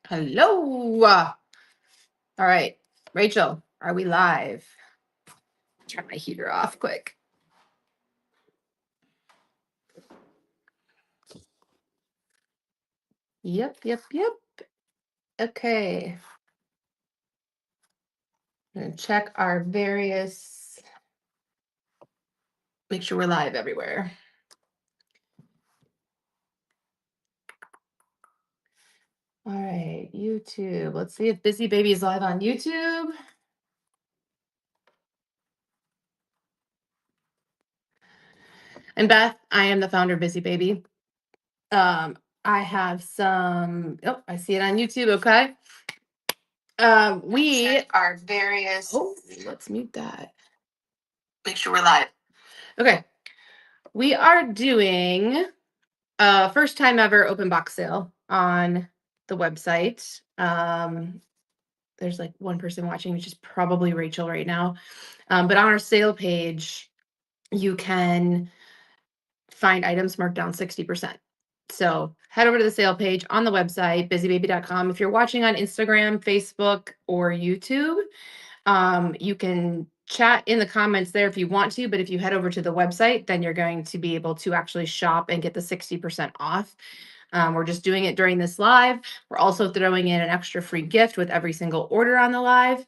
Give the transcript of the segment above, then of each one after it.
Hello. All right, Rachel, are we live? Turn my heater off quick. Yep. Okay. I'm gonna check our various, make sure we're live everywhere. All right, YouTube. Let's see if Busy Baby is live on YouTube. And Beth, I am the founder of Busy Baby. I have some, oh, I see it on YouTube. Okay. We check our various, oh, let's mute that. Make sure we're live. Okay. We are doing a first time ever open box sale on the website. There's like one person watching, which is probably Rachel right now. But on our sale page, you can find items marked down 60%. So head over to the sale page on the website, busybaby.com. If you're watching on Instagram, Facebook, or YouTube, you can chat in the comments there if you want to, but if you head over to the website, then you're going to be able to actually shop and get the 60% off. We're just doing it during this live. We're also throwing in an extra free gift with every single order on the live.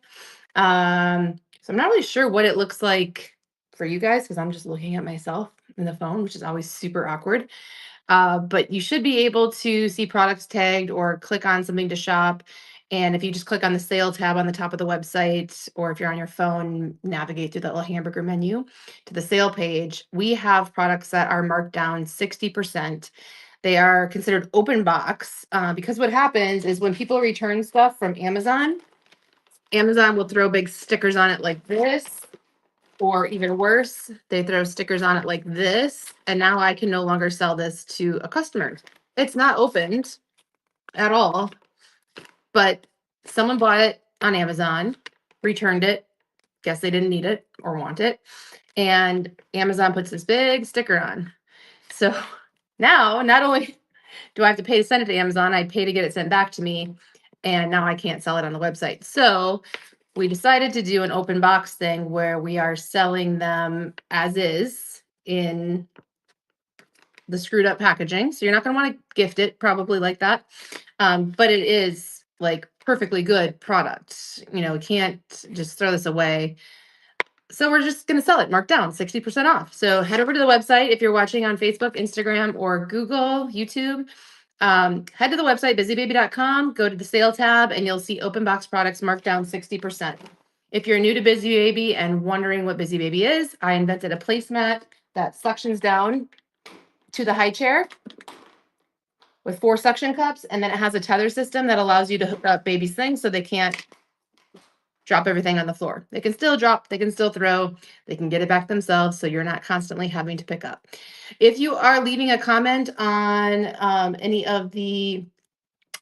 So I'm not really sure what it looks like for you guys because I'm just looking at myself in the phone, which is always super awkward. But you should be able to see products tagged or click on something to shop. And if you just click on the sale tab on the top of the website, or if you're on your phone, navigate through the little hamburger menu to the sale page, we have products that are marked down 60%. They are considered open box because what happens is when people return stuff from Amazon, Amazon will throw big stickers on it like this, or even worse, they throw stickers on it like this, and now I can no longer sell this to a customer. It's not opened at all, but someone bought it on Amazon, returned it, guess they didn't need it or want it, and Amazon puts this big sticker on. So now, not only do I have to pay to send it to Amazon, I pay to get it sent back to me, and now I can't sell it on the website. So we decided to do an open box thing where we are selling them as is in the screwed up packaging. So you're not going to want to gift it, probably like that. But it is like perfectly good product. You know, can't just throw this away. So we're just going to sell it marked down 60% off. So head over to the website if you're watching on Facebook, Instagram, or Google, YouTube. Head to the website, busybaby.com, go to the sale tab, and you'll see open box products marked down 60%. If you're new to Busy Baby and wondering what Busy Baby is, I invented a placemat that suctions down to the high chair with 4 suction cups, and then it has a tether system that allows you to hook up baby's things so they can't drop everything on the floor. They can still drop, they can still throw, they can get it back themselves, so you're not constantly having to pick up. If you are leaving a comment on any of the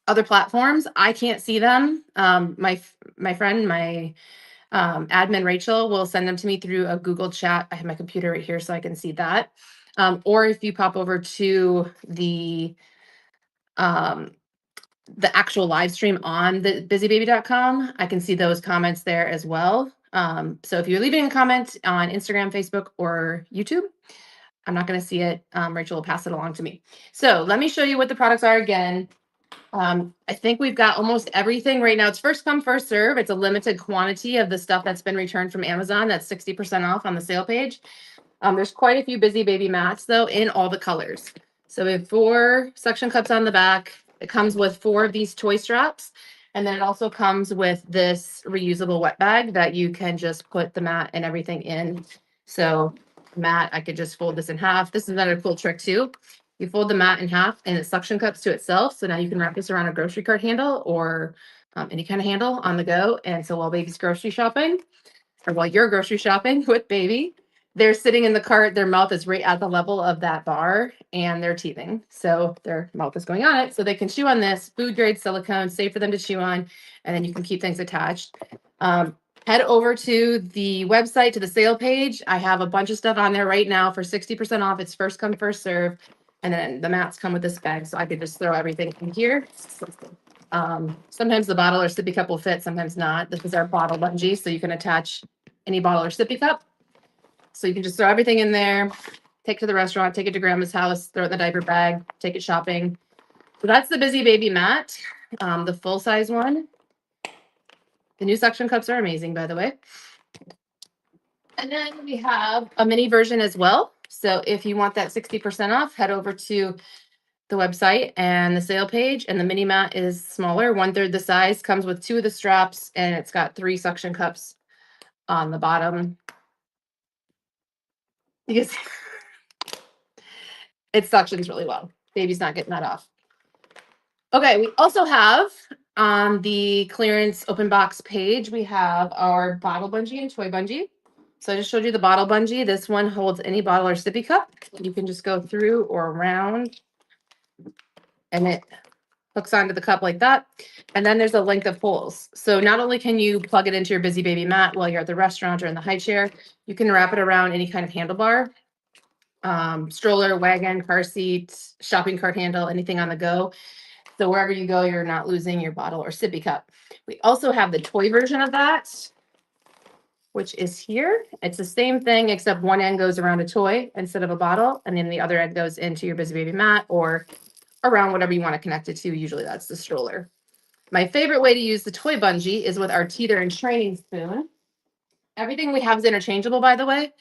other platforms, I can't see them. My friend, my admin Rachel will send them to me through a Google chat. I have my computer right here so I can see that. Or if you pop over to um, the actual live stream on the busybaby.com, I can see those comments there as well. So if you're leaving a comment on Instagram, Facebook, or YouTube, I'm not going to see it. Rachel will pass it along to me. So let me show you what the products are again. I think we've got almost everything right now. It's first come, first serve. It's a limited quantity of the stuff that's been returned from Amazon. That's 60% off on the sale page. There's quite a few Busy Baby mats though in all the colors. So we have 4 suction cups on the back. It comes with 4 of these toy straps. And then it also comes with this reusable wet bag that you can just put the mat and everything in. So mat, I could just fold this in half. This is another cool trick too. You fold the mat in half and it suction cups to itself. So now you can wrap this around a grocery cart handle or any kind of handle on the go. And so while baby's grocery shopping, or while you're grocery shopping with baby, they're sitting in the cart, their mouth is right at the level of that bar and they're teething. So their mouth is going on it. So they can chew on this food grade silicone, safe for them to chew on, and then you can keep things attached. Head over to the website, to the sale page. I have a bunch of stuff on there right now for 60% off. It's first come, first serve. And then the mats come with this bag. So I could just throw everything in here. Sometimes the bottle or sippy cup will fit, sometimes not. This is our bottle bungee, so you can attach any bottle or sippy cup. So you can just throw everything in there, take it to the restaurant, take it to grandma's house, throw it in the diaper bag, take it shopping. So that's the Busy Baby mat, the full size one. The new suction cups are amazing, by the way. And then we have a mini version as well. So if you want that 60% off, head over to the website and the sale page. And the mini mat is smaller, 1/3 the size, comes with 2 of the straps, and it's got 3 suction cups on the bottom. Because it suctions really well. Baby's not getting that off. Okay, we also have on the clearance open box page, we have our bottle bungee and toy bungee. So I just showed you the bottle bungee. This one holds any bottle or sippy cup. You can just go through or around, and it hooks onto the cup like that. And then there's a length of holes. So not only can you plug it into your Busy Baby mat while you're at the restaurant or in the high chair, you can wrap it around any kind of handlebar, stroller, wagon, car seat, shopping cart handle, anything on the go. So wherever you go, you're not losing your bottle or sippy cup. We also have the toy version of that, which is here. It's the same thing, except one end goes around a toy instead of a bottle, and then the other end goes into your Busy Baby mat or around whatever you want to connect it to. Usually that's the stroller. My favorite way to use the toy bungee is with our teeter and training spoon. Everything we have is interchangeable, by the way.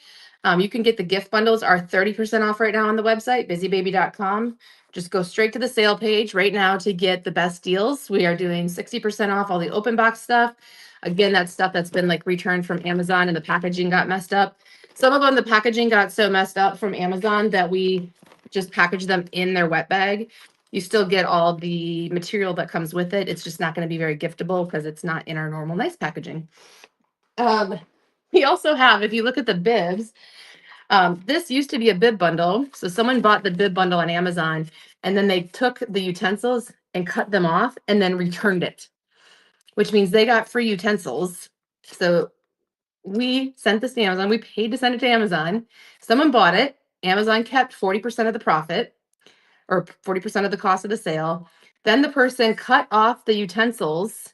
You can get the gift bundles are 30% off right now on the website, busybaby.com. Just go straight to the sale page right now to get the best deals. We are doing 60% off all the open box stuff. Again, that's stuff that's been like returned from Amazon and the packaging got messed up. Some of them, the packaging got so messed up from Amazon that we just packaged them in their wet bag. You still get all the material that comes with it. It's just not going to be very giftable because it's not in our normal nice packaging. We also have, if you look at the bibs, this used to be a bib bundle. So someone bought the bib bundle on Amazon and then they took the utensils and cut them off and then returned it, which means they got free utensils. So we sent this to Amazon. We paid to send it to Amazon. Someone bought it. Amazon kept 40% of the profit or 40% of the cost of the sale. Then the person cut off the utensils,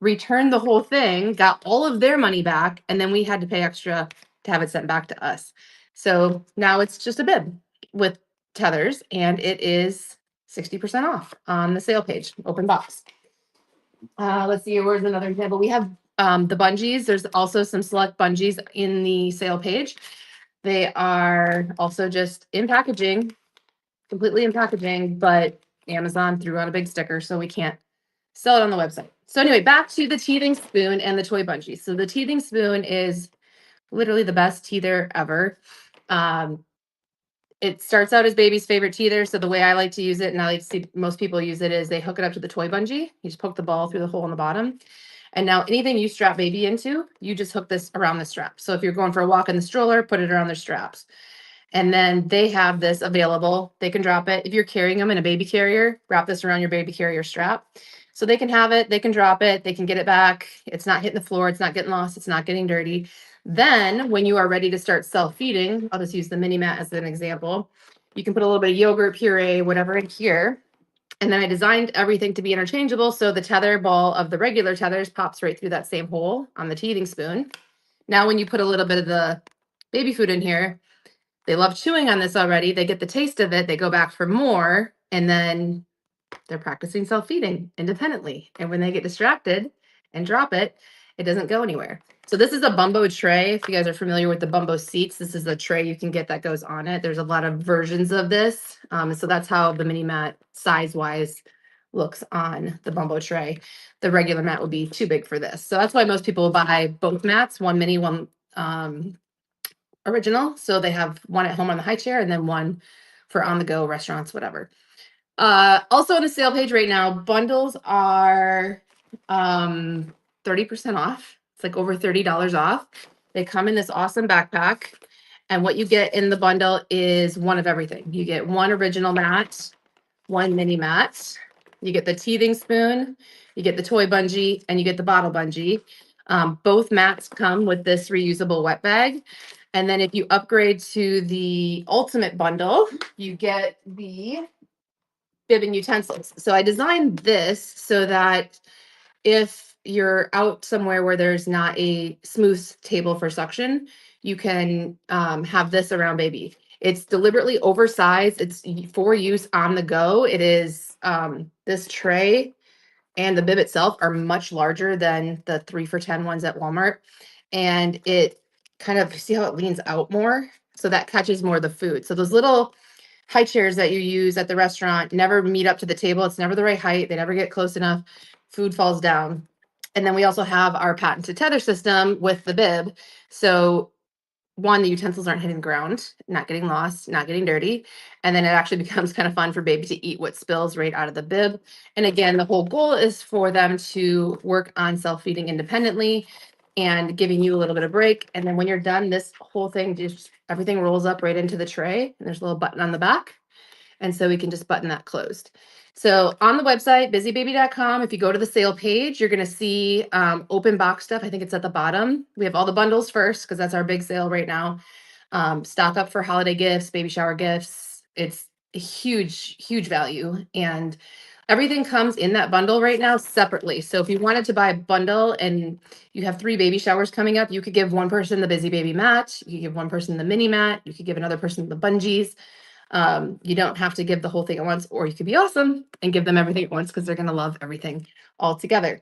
returned the whole thing, got all of their money back, and then we had to pay extra to have it sent back to us. So now it's just a bib with tethers, and it is 60% off on the sale page, open box. Let's see, where's another example? We have the bungees. There's also some select bungees in the sale page. They are also just in packaging, completely in packaging, but Amazon threw out a big sticker, so we can't sell it on the website. So anyway, back to the teething spoon and the toy bungee. So the teething spoon is literally the best teether ever. It starts out as baby's favorite teether. So the way I like to use it, and I like to see most people use it, is they hook it up to the toy bungee. You just poke the ball through the hole in the bottom. And now anything you strap baby into, you just hook this around the strap. So if you're going for a walk in the stroller, put it around their straps. And then they have this available. They can drop it. If you're carrying them in a baby carrier, wrap this around your baby carrier strap. So they can have it, they can drop it, they can get it back. It's not hitting the floor, it's not getting lost, it's not getting dirty. Then when you are ready to start self-feeding, I'll just use the mini mat as an example. You can put a little bit of yogurt, puree, whatever in here. And then I designed everything to be interchangeable. So the tether ball of the regular tethers pops right through that same hole on the teething spoon. Now, when you put a little bit of the baby food in here, they love chewing on this already. They get the taste of it. They go back for more. And then they're practicing self-feeding independently. And when they get distracted and drop it, it doesn't go anywhere. So this is a Bumbo tray. If you guys are familiar with the Bumbo seats, this is the tray you can get that goes on it. There's a lot of versions of this. So that's how the mini mat size-wise looks on the Bumbo tray. The regular mat would be too big for this. So that's why most people will buy both mats, one mini, one original. So they have one at home on the high chair and then one for on the go restaurants, whatever. Also on the sale page right now, bundles are 30% off. It's like over $30 off. They come in this awesome backpack. And what you get in the bundle is one of everything. You get one original mat, one mini mat. You get the teething spoon, you get the toy bungee, and you get the bottle bungee. Both mats come with this reusable wet bag. And then if you upgrade to the ultimate bundle, you get the bib and utensils. So I designed this so that if you're out somewhere where there's not a smooth table for suction, you can have this around baby. It's deliberately oversized. It's for use on the go. It is this tray and the bib itself are much larger than the 3 for $10 ones at Walmart. And it kind of, see how it leans out more? So that catches more of the food. So those little high chairs that you use at the restaurant never meet up to the table. It's never the right height. They never get close enough. Food falls down. And then we also have our patented tether system with the bib. So one, the utensils aren't hitting the ground, not getting lost, not getting dirty. And then it actually becomes kind of fun for baby to eat what spills right out of the bib. And again, the whole goal is for them to work on self-feeding independently and giving you a little bit of break. And then when you're done, this whole thing just everything rolls up right into the tray. And there's a little button on the back. And so we can just button that closed. So on the website, busybaby.com, if you go to the sale page, you're going to see open box stuff. I think it's at the bottom. We have all the bundles first because that's our big sale right now. Stock up for holiday gifts, baby shower gifts. It's a huge, huge value. And everything comes in that bundle right now separately. So if you wanted to buy a bundle and you have 3 baby showers coming up, you could give one person the Busy Baby mat. You could give one person the mini mat. You could give another person the bungees. You don't have to give the whole thing at once, or you could be awesome and give them everything at once because they're going to love everything all together.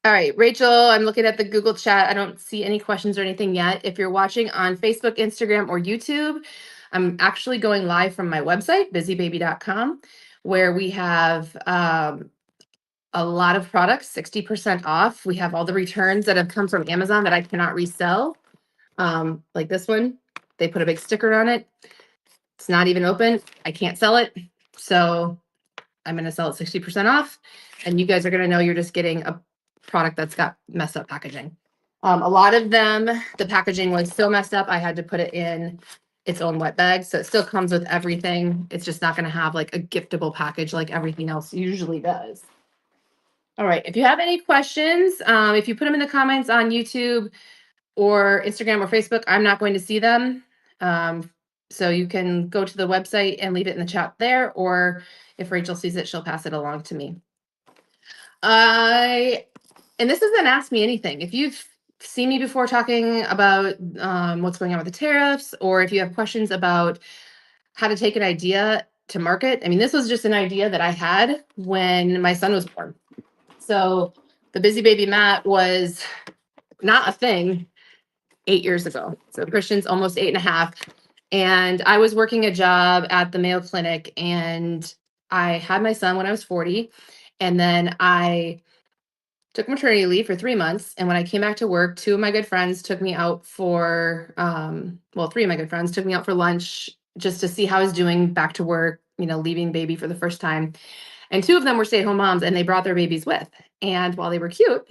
All right, Rachel, I'm looking at the Google chat. I don't see any questions or anything yet. If you're watching on Facebook, Instagram, or YouTube, I'm actually going live from my website, busybaby.com, where we have a lot of products, 60% off. We have all the returns that have come from Amazon that I cannot resell. Like this one, they put a big sticker on it. It's not even open. I can't sell it. So I'm going to sell it 60% off. And you guys are going to know you're just getting a product that's got messed up packaging. A lot of them, the packaging was so messed up, I had to put it in its own wet bag. So it still comes with everything. It's just not going to have like a giftable package like everything else usually does. All right. If you have any questions, if you put them in the comments on YouTube or Instagram or Facebook, I'm not going to see them. So you can go to the website and leave it in the chat there, or if Rachel sees it, she'll pass it along to me. And this isn't Ask Me Anything. If you've seen me before talking about what's going on with the tariffs, or if you have questions about how to take an idea to market, I mean, this was just an idea that I had when my son was born. So the Busy Baby mat was not a thing 8 years ago. So Christian's almost 8.5. And I was working a job at the Mayo Clinic, and I had my son when I was 40. And then I took maternity leave for 3 months. And when I came back to work, 2 of my good friends took me out for, 3 of my good friends took me out for lunch just to see how I was doing back to work, leaving baby for the first time. And 2 of them were stay-at-home moms, and they brought their babies with. And while they were cute,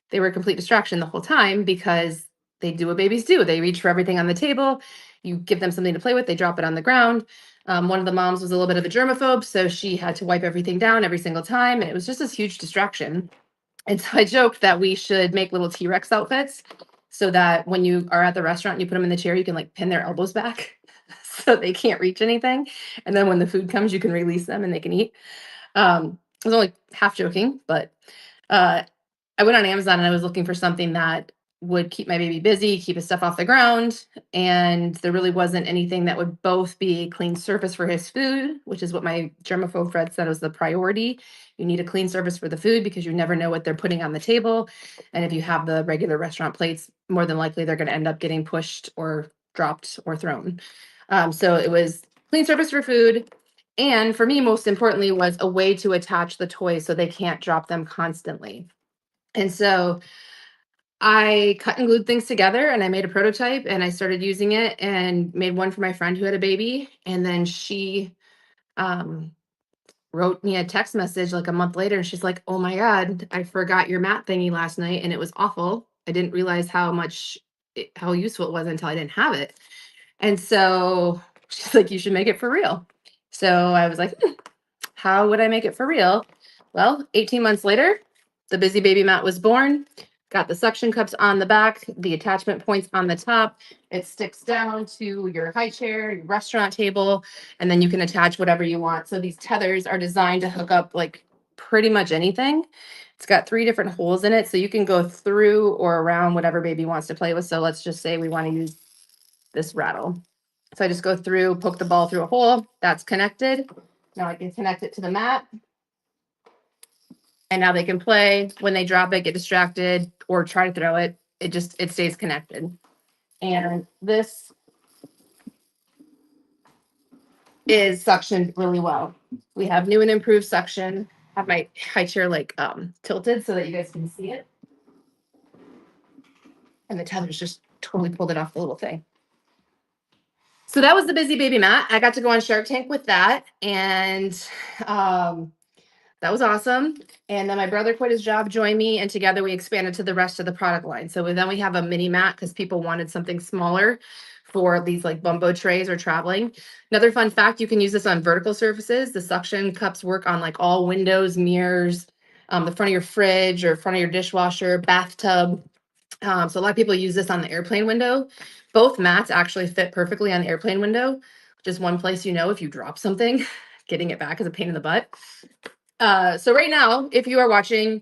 they were a complete distraction the whole time because they do what babies do. They reach for everything on the table. You give them something to play with, they drop it on the ground. One of the moms was a little bit of a germaphobe, so she had to wipe everything down every single time. And it was just this huge distraction. And so I joked that we should make little T-Rex outfits so that when you are at the restaurant and you put them in the chair, you can like pin their elbows back so they can't reach anything. And then when the food comes, you can release them and they can eat. I was only half joking, but I went on Amazon and I was looking for something that would keep my baby busy, keep his stuff off the ground. And there really wasn't anything that would both be a clean surface for his food, which is what my germaphobe friend said was the priority. You need a clean surface for the food because you never know what they're putting on the table. And if you have the regular restaurant plates, more than likely they're going to end up getting pushed or dropped or thrown. So it was clean surface for food. And for me, most importantly, was a way to attach the toys so they can't drop them constantly. And so I cut and glued things together and I made a prototype and I started using it and made one for my friend who had a baby. And then she wrote me a text message like a month later and she's like, "Oh my God, I forgot your mat thingy last night and it was awful. I didn't realize how useful it was until I didn't have it." And so she's like, "You should make it for real." So I was like, how would I make it for real? Well, 18 months later, the Busy Baby mat was born. got the suction cups on the back, the attachment points on the top. It sticks down to your high chair, your restaurant table, and then you can attach whatever you want. So these tethers are designed to hook up like pretty much anything. It's got 3 different holes in it, so you can go through or around whatever baby wants to play with. So let's just say we want to use this rattle. So I just go through, poke the ball through a hole. That's connected. Now I can connect it to the mat. And now they can play. When they drop it, get distracted, or try to throw it. It stays connected. And this is suctioned really well. We have new and improved suction. I have my high chair like tilted so that you guys can see it. And the tether's just totally pulled it off the little thing. So that was the Busy Baby mat. I got to go on Shark Tank with that, and that was awesome. And then my brother quit his job, joined me, and together we expanded to the rest of the product line. So then we have a mini mat because people wanted something smaller for these like bumbo trays or traveling. Another fun fact, you can use this on vertical surfaces. The suction cups work on like all windows, mirrors, the front of your fridge or front of your dishwasher, bathtub. So a lot of people use this on the airplane window. Both mats actually fit perfectly on the airplane window, which is one place, if you drop something, getting it back is a pain in the butt. So right now, if you are watching,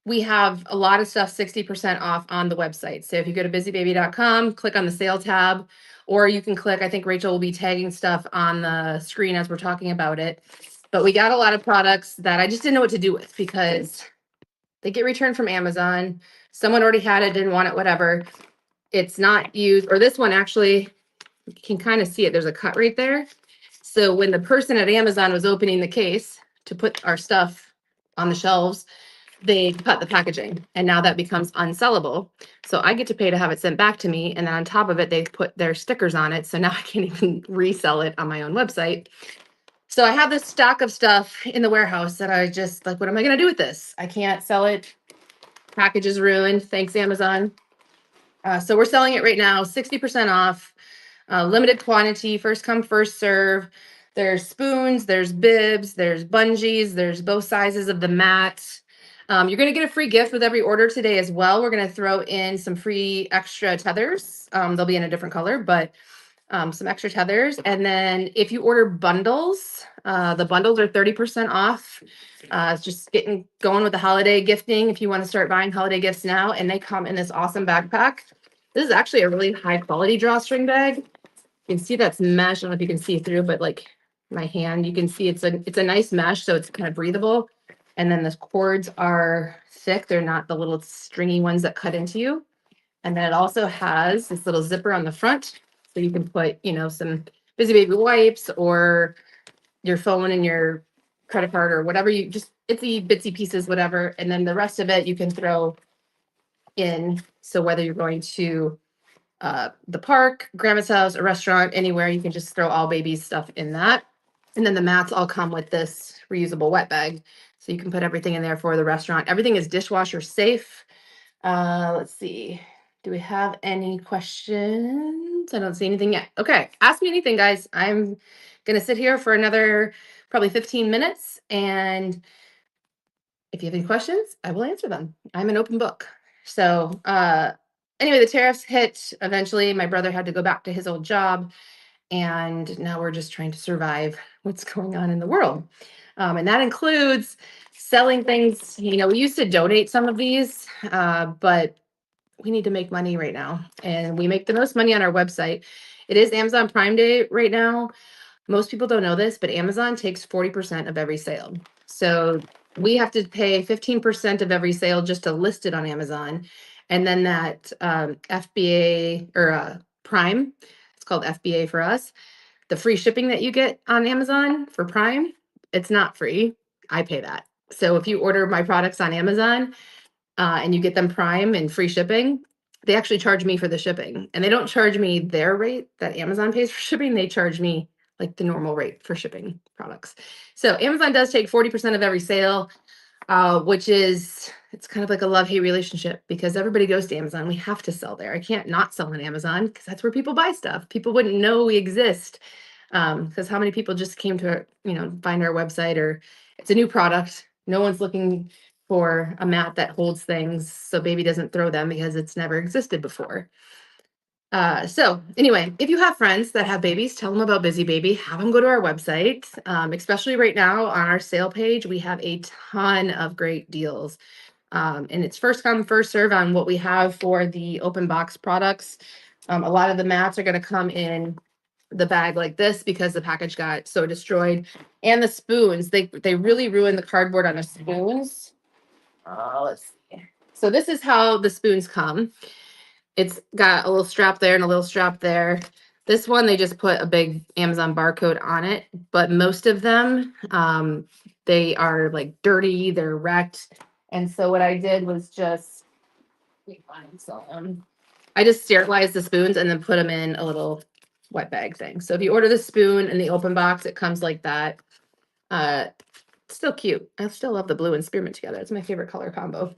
we have a lot of stuff 60% off on the website. So if you go to busybaby.com, click on the sale tab, or you can click, I think Rachel will be tagging stuff on the screen as we're talking about it. But we got a lot of products that I just didn't know what to do with because they get returned from Amazon. Someone already had it, didn't want it, whatever. It's not used, or this one actually, you can kind of see it. There's a cut right there. So when the person at Amazon was opening the case to put our stuff on the shelves, they cut the packaging and now that becomes unsellable. So I get to pay to have it sent back to me. And then on top of it, they put their stickers on it. So now I can't even resell it on my own website. So I have this stock of stuff in the warehouse that I just like, what am I going to do with this? I can't sell it. Package is ruined. Thanks, Amazon. So we're selling it right now, 60% off, limited quantity, first come, first serve. There's spoons, there's bibs, there's bungees, there's both sizes of the mat. You're going to get a free gift with every order today as well. We're going to throw in some free extra tethers. They'll be in a different color, but some extra tethers. And then if you order bundles, the bundles are 30% off. It's just going with the holiday gifting if you want to start buying holiday gifts now. And they come in this awesome backpack. This is actually a really high quality drawstring bag. You can see that's mesh. I don't know if you can see through, but like my hand, you can see it's a nice mesh, so it's kind of breathable. And then the cords are thick. They're not the little stringy ones that cut into you. And then it also has this little zipper on the front. So you can put, some Busy Baby wipes or your phone and your credit card or whatever you just itsy bitsy pieces, whatever. And then the rest of it you can throw in. So whether you're going to the park, grandma's house, a restaurant, anywhere, you can just throw all baby's stuff in that. And then the mats all come with this reusable wet bag. So you can put everything in there for the restaurant. Everything is dishwasher safe. Let's see. Do we have any questions? I don't see anything yet. Okay, ask me anything, guys. I'm gonna sit here for another probably 15 minutes, and if you have any questions, I will answer them. I'm an open book. So anyway, the tariffs hit eventually. My brother had to go back to his old job, and now we're just trying to survive what's going on in the world. And that includes selling things. We used to donate some of these, but we need to make money right now. And we make the most money on our website. It is Amazon Prime Day right now. Most people don't know this, but Amazon takes 40% of every sale. So we have to pay 15% of every sale just to list it on Amazon. And then that FBA or Prime, it's called FBA for us. The free shipping that you get on Amazon for Prime, it's not free. I pay that. So if you order my products on Amazon, and you get them Prime and free shipping, they actually charge me for the shipping. And they don't charge me their rate that Amazon pays for shipping. They charge me like the normal rate for shipping products. So Amazon does take 40% of every sale, which is, it's kind of like a love-hate relationship because everybody goes to Amazon. We have to sell there. I can't not sell on Amazon because that's where people buy stuff. People wouldn't know we exist because how many people just came to, find our website, or it's a new product. No one's looking for a mat that holds things so baby doesn't throw them because it's never existed before. So anyway, if you have friends that have babies, tell them about Busy Baby. Have them go to our website. Especially right now on our sale page, we have a ton of great deals. And it's first come, first serve on what we have for the open box products. A lot of the mats are going to come in the bag like this because the package got so destroyed. And the spoons, they really ruined the cardboard on the spoons. Let's see. So this is how the spoons come. It's got a little strap there and a little strap there. This one, they just put a big Amazon barcode on it, but most of them, they are like dirty, they're wrecked. And so what I did was just, I just sterilized the spoons and then put them in a little wet bag thing. So if you order the spoon in the open box, it comes like that. It's still cute. I still love the blue and spearmint together. It's my favorite color combo.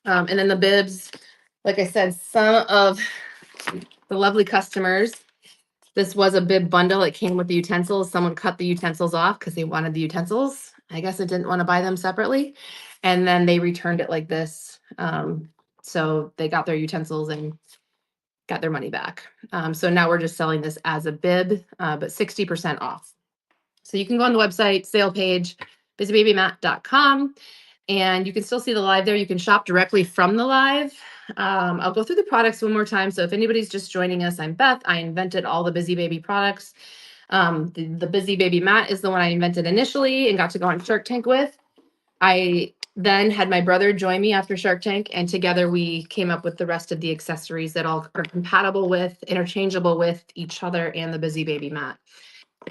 And then the bibs, like I said, some of the lovely customers, this was a bib bundle. It came with the utensils. Someone cut the utensils off because they wanted the utensils. I guess it didn't want to buy them separately. And then they returned it like this. So they got their utensils and got their money back. So now we're just selling this as a bib, but 60% off. So you can go on the website, sale page, busybabymat.com. And you can still see the live there. You can shop directly from the live. I'll go through the products one more time. So if anybody's just joining us, I'm Beth. I invented all the Busy Baby products. The Busy Baby mat is the one I invented initially and got to go on Shark Tank with. I then had my brother join me after Shark Tank, and together we came up with the rest of the accessories that all are compatible with, interchangeable with each other and the Busy Baby mat.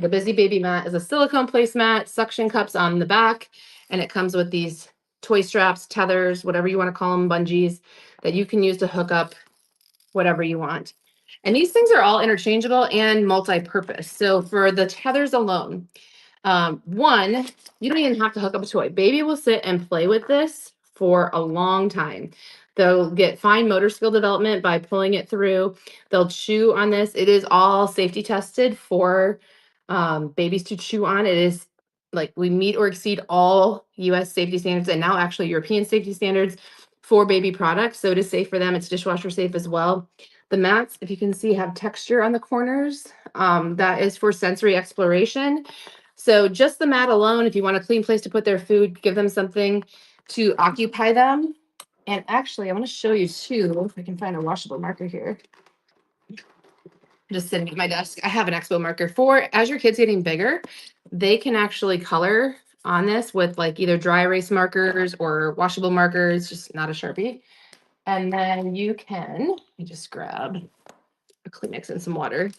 The Busy Baby mat is a silicone placemat, suction cups on the back, and it comes with these toy straps, tethers, whatever you want to call them, bungees, that you can use to hook up whatever you want. And these things are all interchangeable and multi-purpose. So for the tethers alone, one, you don't even have to hook up a toy. Baby will sit and play with this for a long time. They'll get fine motor skill development by pulling it through. They'll chew on this. It is all safety tested for babies to chew on. It is like we meet or exceed all US safety standards and now actually European safety standards for baby products. So it is safe for them. It's dishwasher safe as well. The mats, if you can see, have texture on the corners. That is for sensory exploration. So just the mat alone, if you want a clean place to put their food, give them something to occupy them. And actually, I want to show you too, if I can find a washable marker here. I'm just sitting at my desk. I have an expo marker for as your kid's getting bigger, they can actually color on this with like either dry erase markers or washable markers, just not a Sharpie. And then you can, you just grab a Kleenex and some water.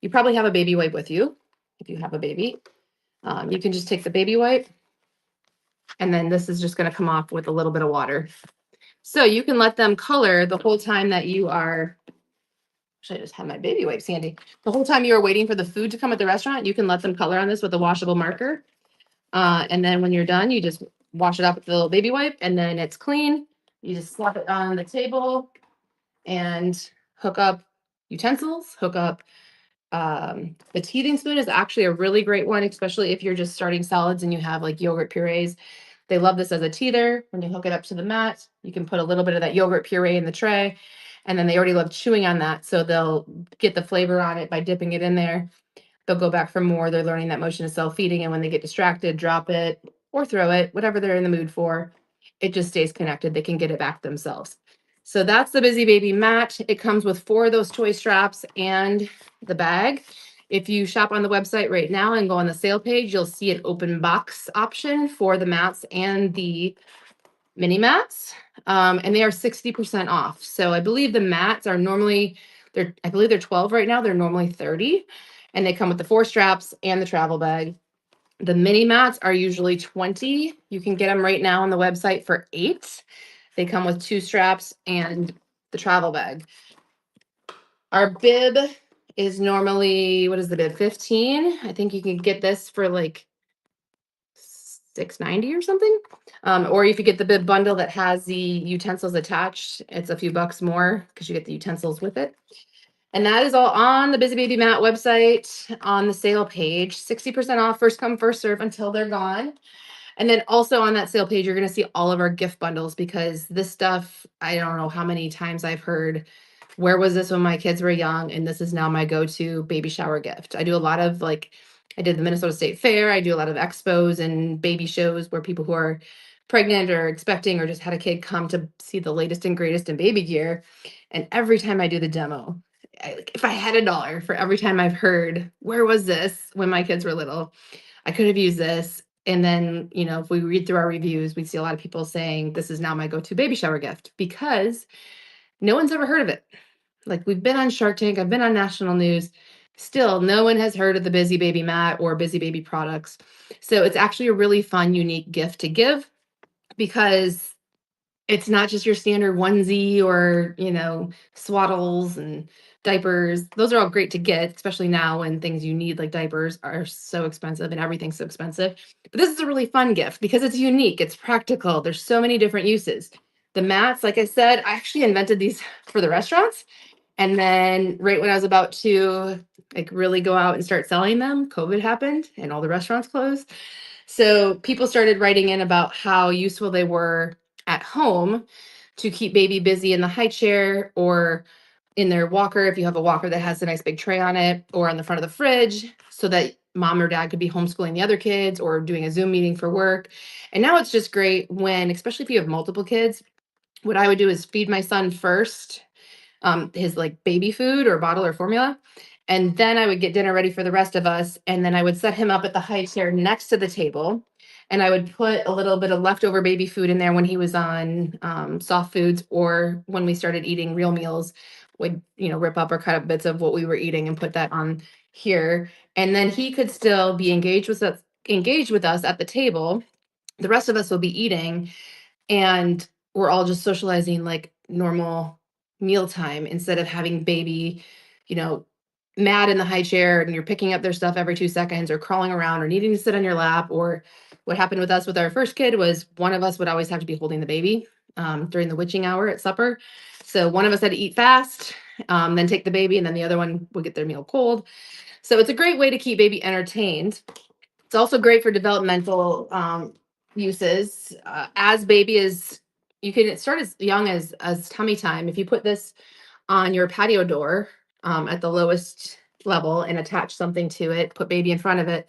You probably have a baby wipe with you if you have a baby. You can just take the baby wipe, and then this is just going to come off with a little bit of water. So you can let them color the whole time that you are, actually I just have my baby wipes handy. The whole time you are waiting for the food to come at the restaurant, you can let them color on this with a washable marker. And then when you're done, you just wash it up with the little baby wipe, and then it's clean. You just slap it on the table and hook up utensils, hook up the teething spoon is actually a really great one, especially if you're just starting solids and you have like yogurt purees. They love this as a teether. When you hook it up to the mat, you can put a little bit of that yogurt puree in the tray. And then they already love chewing on that. So they'll get the flavor on it by dipping it in there. They'll go back for more. They're learning that motion of self-feeding. And when they get distracted, drop it or throw it, whatever they're in the mood for. It just stays connected. They can get it back themselves. So that's the Busy Baby mat. It comes with 4 of those toy straps and the bag. If you shop on the website right now and go on the sale page, you'll see an open box option for the mats and the mini mats. And they are 60% off. So I believe the mats are normally, I believe they're 12 right now. They're normally 30. And they come with the 4 straps and the travel bag. The mini mats are usually 20. You can get them right now on the website for 8. They come with 2 straps and the travel bag. Our bib is normally, what is the bib? 15. I think you can get this for like $6.90 or something. Or if you get the bib bundle that has the utensils attached, it's a few bucks more because you get the utensils with it. And that is all on the Busy Baby Mat website on the sale page. 60% off, first come, first serve until they're gone. And then also on that sale page, you're going to see all of our gift bundles because this stuff, I don't know how many times I've heard, where was this when my kids were young? And this is now my go to baby shower gift. I do a lot of like, I did the Minnesota State Fair. I do a lot of expos and baby shows where people who are pregnant or expecting or just had a kid come to see the latest and greatest in baby gear. And every time I do the demo, like, if I had $1 for every time I've heard, where was this when my kids were little? I could have used this. And then, if we read through our reviews, we see a lot of people saying this is now my go-to baby shower gift because no one's ever heard of it. Like we've been on Shark Tank, I've been on national news. Still, no one has heard of the Busy Baby mat or Busy Baby products. So it's actually a really fun, unique gift to give because it's not just your standard onesie or, swaddles and diapers. Those are all great to get, especially now when things you need like diapers are so expensive and everything's so expensive. But this is a really fun gift because it's unique, it's practical. There's so many different uses. The mats, like I said, I actually invented these for the restaurants. And then right when I was about to like really go out and start selling them, COVID happened and all the restaurants closed. So people started writing in about how useful they were at home to keep baby busy in the high chair or in their walker if you have a walker that has a nice big tray on it or on the front of the fridge so that mom or dad could be homeschooling the other kids or doing a Zoom meeting for work. And now it's just great when, especially if you have multiple kids, what I would do is feed my son first his like baby food or bottle or formula. And then I would get dinner ready for the rest of us. And then I would set him up at the high chair next to the table. And I would put a little bit of leftover baby food in there when he was on soft foods or when we started eating real meals, would, rip up or cut up bits of what we were eating and put that on here. And then he could still be engaged with us at the table. The rest of us will be eating and we're all just socializing like normal mealtime instead of having baby, you know, mad in the high chair and you're picking up their stuff every 2 seconds or crawling around or needing to sit on your lap. Or what happened with us with our first kid was one of us would always have to be holding the baby during the witching hour at supper. So one of us had to eat fast, then take the baby, and then the other one would get their meal cold. So it's a great way to keep baby entertained. It's also great for developmental uses. As baby is, you can start as young as tummy time. If you put this on your patio door at the lowest level and attach something to it, put baby in front of it.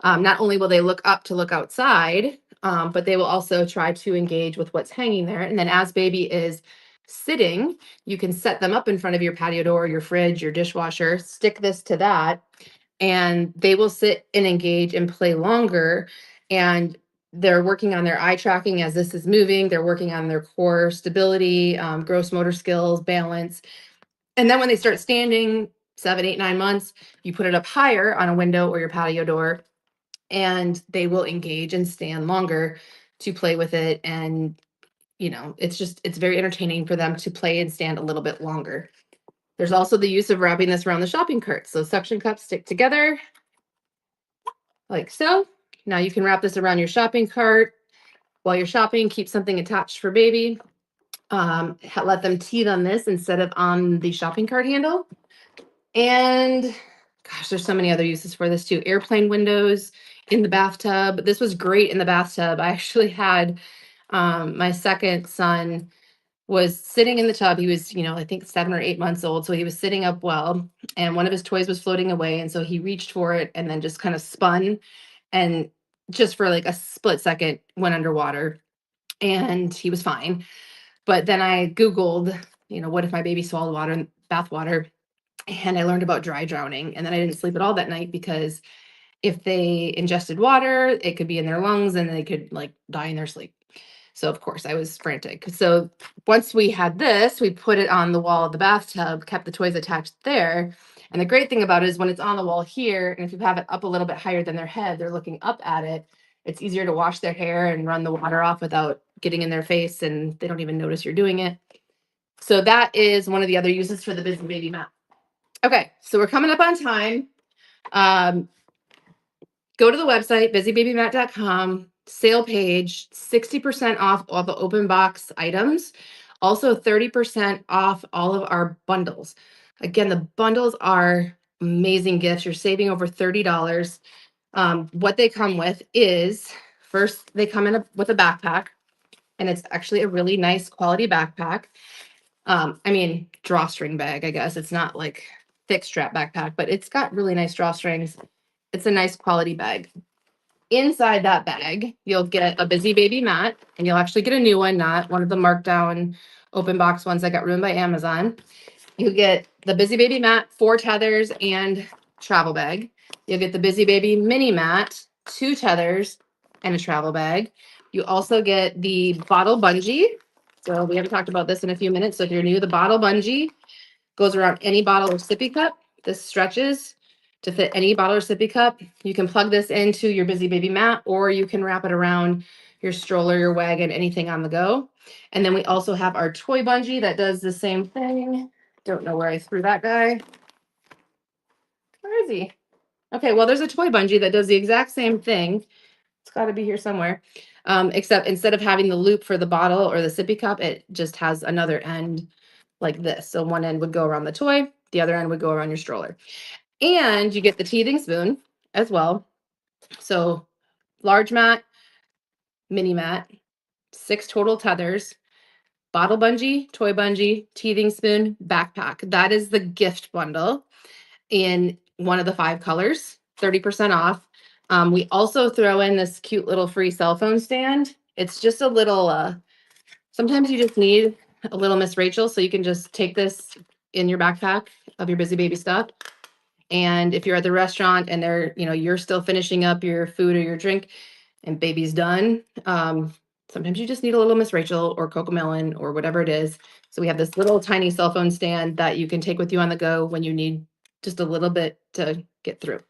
Not only will they look up to look outside, but they will also try to engage with what's hanging there. And then as baby is sitting, you can set them up in front of your patio door, your fridge, your dishwasher, stick this to that, and they will sit and engage and play longer. And they're working on their eye tracking as this is moving. They're working on their core stability, gross motor skills, balance. And then when they start standing, 7, 8, 9 months, you put it up higher on a window or your patio door, and they will engage and stand longer to play with it. And, it's very entertaining for them to play and stand a little bit longer. There's also the use of wrapping this around the shopping cart. So suction cups stick together like so. Now you can wrap this around your shopping cart while you're shopping, keep something attached for baby. Let them teeth on this instead of on the shopping cart handle. And gosh, there's so many other uses for this too. Airplane windows in the bathtub. This was great in the bathtub. I actually had my second son was sitting in the tub. He was, I think 7 or 8 months old. So he was sitting up well, and one of his toys was floating away. And so he reached for it and then just kind of spun and just for like a split second went underwater and he was fine. But then I Googled, what if my baby swallowed water, bath water? And I learned about dry drowning. And then I didn't sleep at all that night because if they ingested water, it could be in their lungs and they could like die in their sleep. So of course I was frantic. So once we had this, we put it on the wall of the bathtub, kept the toys attached there. And the great thing about it is when it's on the wall here, and if you have it up a little bit higher than their head, they're looking up at it. It's easier to wash their hair and run the water off without getting in their face, and they don't even notice you're doing it. So that is one of the other uses for the Busy Baby mat. Okay, so we're coming up on time. Go to the website, busybabymat.com, sale page, 60% off all the open box items. Also 30% off all of our bundles. Again, the bundles are amazing gifts. You're saving over $30. What they come with is First, they come with a backpack, and it's actually a really nice quality backpack. I mean, drawstring bag, I guess. It's not like thick strap backpack, but it's got really nice drawstrings. It's a nice quality bag. Inside that bag, you'll get a Busy Baby mat, and you'll actually get a new one, not one of the markdown open box ones that got ruined by Amazon. You get the Busy Baby mat, 4 tethers, and travel bag. You'll get the Busy Baby mini mat, 2 tethers, and a travel bag. You also get the bottle bungee. So we haven't talked about this in a few minutes. So if you're new, the bottle bungee goes around any bottle or sippy cup. This stretches to fit any bottle or sippy cup. You can plug this into your Busy Baby mat, or you can wrap it around your stroller, your wagon, anything on the go. And then we also have our toy bungee that does the same thing. Don't know where I threw that guy. Where is he? Okay, well, there's a toy bungee that does the exact same thing. It's got to be here somewhere. Except instead of having the loop for the bottle or the sippy cup, it just has another end like this. So one end would go around the toy, the other end would go around your stroller. And you get the teething spoon as well. So large mat, mini mat, 6 total tethers, bottle bungee, toy bungee, teething spoon, backpack. That is the gift bundle in one of the 5 colors, 30% off. We also throw in this cute little free cell phone stand. It's just a little, sometimes you just need a little Miss Rachel, so you can just take this in your backpack of your Busy Baby stuff. And if you're at the restaurant and you're still finishing up your food or your drink and baby's done, sometimes you just need a little Miss Rachel or Cocomelon or whatever it is. So we have this little tiny cell phone stand that you can take with you on the go when you need just a little bit to get through.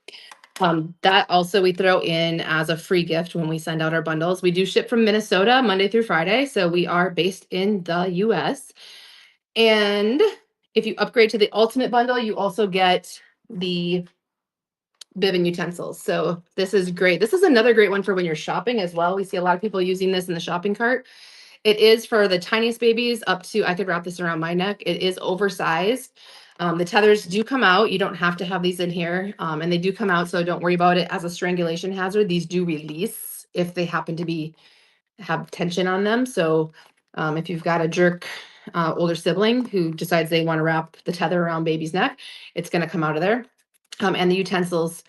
That also we throw in as a free gift when we send out our bundles. We do ship from Minnesota Monday through Friday, so we are based in the US. And if you upgrade to the ultimate bundle, you also get the bib and utensils. So this is great. This is another great one for when you're shopping as well. We see a lot of people using this in the shopping cart. It is for the tiniest babies up to, I could wrap this around my neck. It is oversized. The tethers do come out. You don't have to have these in here. And they do come out, so don't worry about it as a strangulation hazard. These do release if they happen to have tension on them. So if you've got a jerk older sibling who decides they want to wrap the tether around baby's neck, it's going to come out of there. And the utensils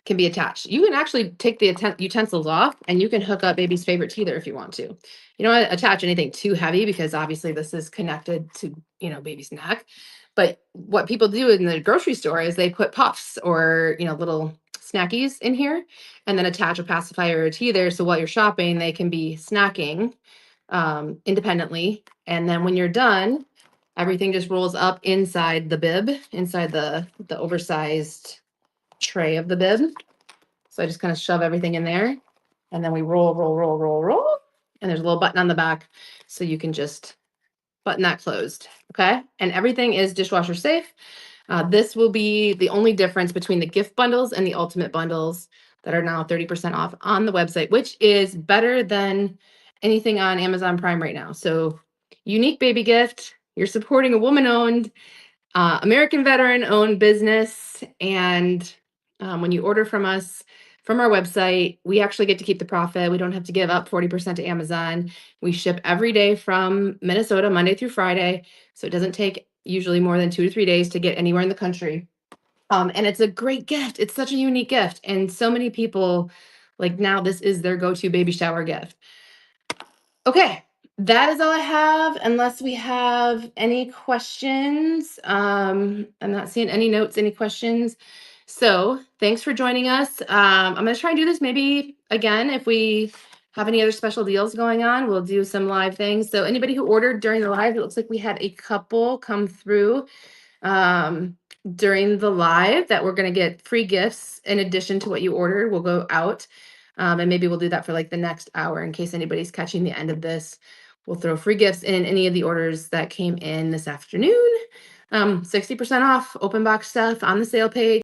can be attached. You can actually take the utensils off and you can hook up baby's favorite teether if you want to. You don't want to attach anything too heavy because obviously this is connected to, baby's neck. But what people do in the grocery store is they put puffs or, little snackies in here and then attach a pacifier or a teether. So while you're shopping, they can be snacking independently. And then when you're done, everything just rolls up inside the bib, inside the oversized tray of the bib. So I just kind of shove everything in there and then we roll. And there's a little button on the back so you can just button that closed. Okay. And everything is dishwasher safe. This will be the only difference between the gift bundles and the ultimate bundles that are now 30% off on the website, which is better than anything on Amazon Prime right now. So unique baby gift. You're supporting a woman-owned, American veteran-owned business. And when you order from us, from our website, we actually get to keep the profit. We don't have to give up 40% to Amazon. We ship every day from Minnesota, Monday through Friday. So it doesn't take usually more than 2 to 3 days to get anywhere in the country. And it's a great gift. It's such a unique gift. And so many people, like now, this is their go-to baby shower gift. Okay, that is all I have, unless we have any questions. I'm not seeing any notes, any questions. So thanks for joining us. I'm going to try and do this maybe again if we have any other special deals going on. We'll do some live things. So anybody who ordered during the live, it looks like we had a couple come through during the live that we're going to get free gifts in addition to what you ordered. Will go out. And maybe we'll do that for like the next hour in case anybody's catching the end of this. We'll throw free gifts in any of the orders that came in this afternoon. 60% off open box stuff on the sale page.